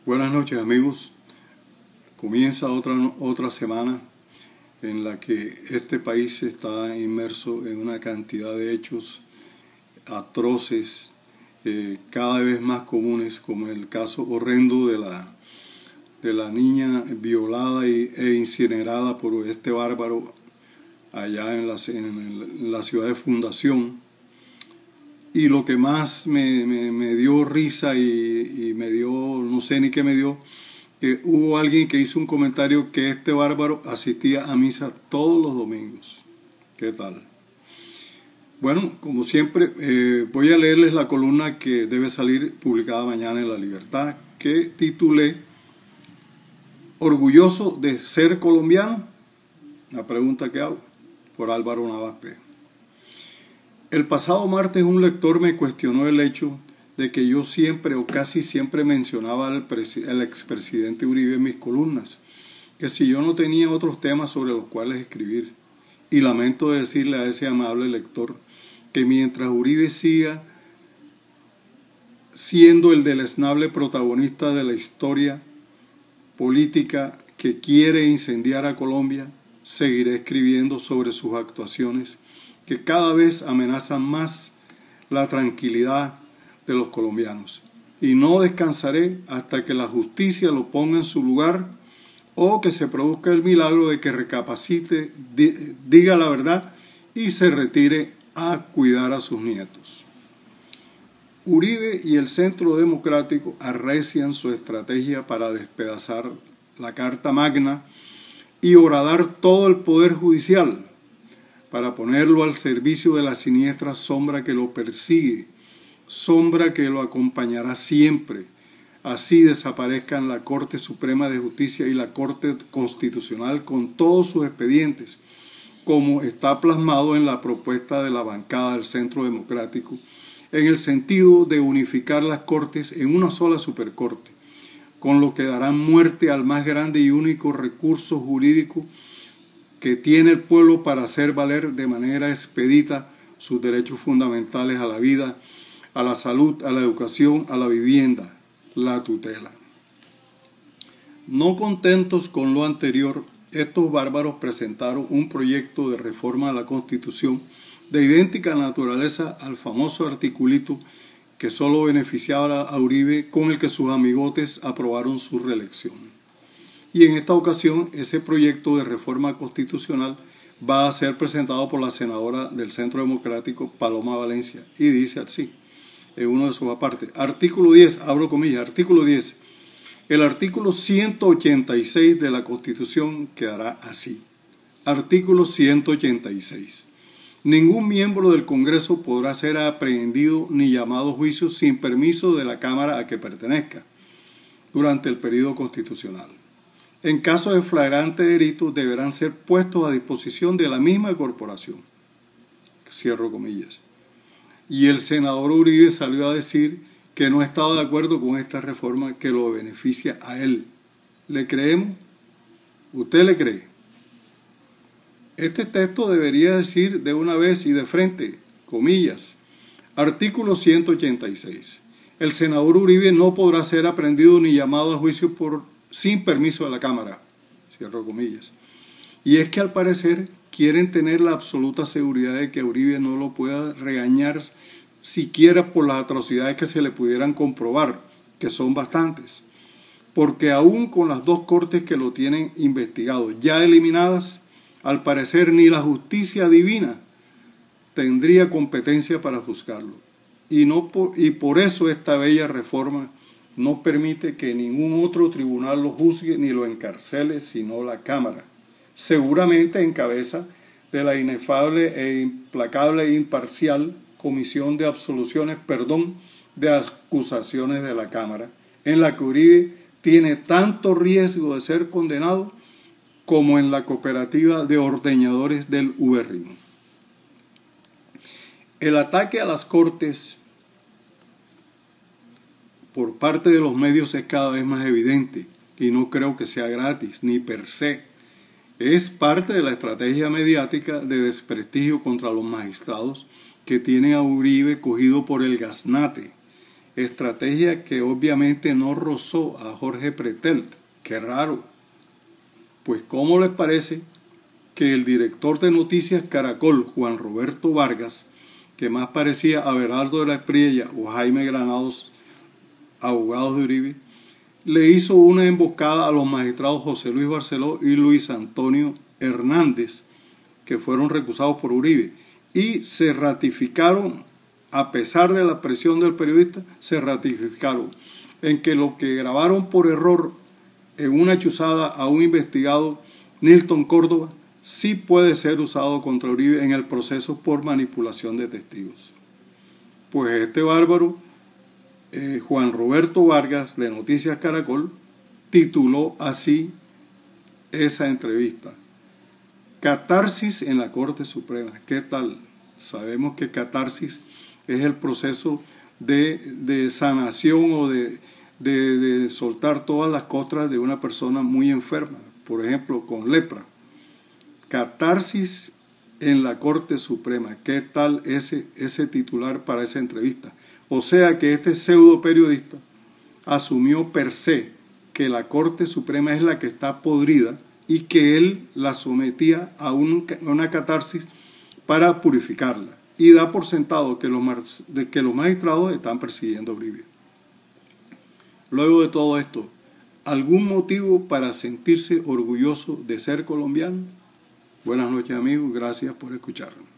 Buenas noches, amigos. Comienza otra semana en la que este país está inmerso en una cantidad de hechos atroces, cada vez más comunes, como el caso horrendo de la niña violada e incinerada por este bárbaro allá en la ciudad de Fundación. Y lo que más me dio risa y me dio, no sé ni qué me dio, que hubo alguien que hizo un comentario que este bárbaro asistía a misa todos los domingos. ¿Qué tal? Bueno, como siempre, voy a leerles la columna que debe salir publicada mañana en La Libertad, que titulé ¿Orgulloso de ser colombiano? La pregunta que hago, por Álvaro Navas P. El pasado martes un lector me cuestionó el hecho de que yo siempre o casi siempre mencionaba al expresidente Uribe en mis columnas, que si yo no tenía otros temas sobre los cuales escribir. Y lamento decirle a ese amable lector que mientras Uribe siga siendo el deleznable protagonista de la historia política que quiere incendiar a Colombia, seguiré escribiendo sobre sus actuaciones que cada vez amenazan más la tranquilidad de los colombianos. Y no descansaré hasta que la justicia lo ponga en su lugar o que se produzca el milagro de que recapacite, diga la verdad y se retire a cuidar a sus nietos. Uribe y el Centro Democrático arrecian su estrategia para despedazar la Carta Magna y horadar todo el Poder Judicial, para ponerlo al servicio de la siniestra sombra que lo persigue, sombra que lo acompañará siempre. Así desaparezcan la Corte Suprema de Justicia y la Corte Constitucional con todos sus expedientes, como está plasmado en la propuesta de la bancada del Centro Democrático, en el sentido de unificar las Cortes en una sola supercorte, con lo que darán muerte al más grande y único recurso jurídico que tiene el pueblo para hacer valer de manera expedita sus derechos fundamentales a la vida, a la salud, a la educación, a la vivienda, la tutela. No contentos con lo anterior, estos bárbaros presentaron un proyecto de reforma a la Constitución de idéntica naturaleza al famoso articulito que solo beneficiaba a Uribe, con el que sus amigotes aprobaron su reelección. Y en esta ocasión ese proyecto de reforma constitucional va a ser presentado por la senadora del Centro Democrático, Paloma Valencia, y dice así, en uno de sus apartes, artículo 10, abro comillas, artículo 10, el artículo 186 de la Constitución quedará así, artículo 186, ningún miembro del Congreso podrá ser aprehendido ni llamado a juicio sin permiso de la Cámara a que pertenezca durante el periodo constitucional. En caso de flagrante delito deberán ser puestos a disposición de la misma corporación. Cierro comillas. Y el senador Uribe salió a decir que no estaba de acuerdo con esta reforma que lo beneficia a él. ¿Le creemos? ¿Usted le cree? Este texto debería decir de una vez y de frente, comillas, artículo 186. El senador Uribe no podrá ser aprehendido ni llamado a juicio sin permiso de la Cámara, cierro comillas. Y es que al parecer quieren tener la absoluta seguridad de que Uribe no lo pueda regañar siquiera por las atrocidades que se le pudieran comprobar, que son bastantes. Porque aún con las dos cortes que lo tienen investigado ya eliminadas, al parecer ni la justicia divina tendría competencia para juzgarlo. Y por eso esta bella reforma no permite que ningún otro tribunal lo juzgue ni lo encarcele, sino la Cámara, seguramente en cabeza de la inefable e implacable e imparcial Comisión de Absoluciones, de acusaciones de la Cámara, en la que Uribe tiene tanto riesgo de ser condenado como en la cooperativa de ordeñadores del ubérrimo. El ataque a las Cortes por parte de los medios es cada vez más evidente y no creo que sea gratis ni per se. Es parte de la estrategia mediática de desprestigio contra los magistrados que tiene a Uribe cogido por el gaznate estrategia que obviamente no rozó a Jorge Pretel. Qué raro. Pues ¿cómo les parece que el director de Noticias Caracol, Juan Roberto Vargas, que más parecía a Berardo de la Espriella o Jaime Granados, abogados de Uribe, le hizo una emboscada a los magistrados José Luis Barceló y Luis Antonio Hernández, que fueron recusados por Uribe, y se ratificaron, a pesar de la presión del periodista, se ratificaron en que lo que grabaron por error en una chuzada a un investigado, Nilton Córdoba, sí puede ser usado contra Uribe en el proceso por manipulación de testigos. Pues este bárbaro, Juan Roberto Vargas, de Noticias Caracol, tituló así esa entrevista: Catarsis en la Corte Suprema. ¿Qué tal? Sabemos que catarsis es el proceso de sanación o de soltar todas las costras de una persona muy enferma, por ejemplo, con lepra. Catarsis en la Corte Suprema. ¿Qué tal ese titular para esa entrevista? O sea que este pseudo periodista asumió per se que la Corte Suprema es la que está podrida y que él la sometía a una catarsis para purificarla. Y da por sentado que los magistrados están persiguiendo a Uribe. Luego de todo esto, ¿algún motivo para sentirse orgulloso de ser colombiano? Buenas noches, amigos. Gracias por escucharme.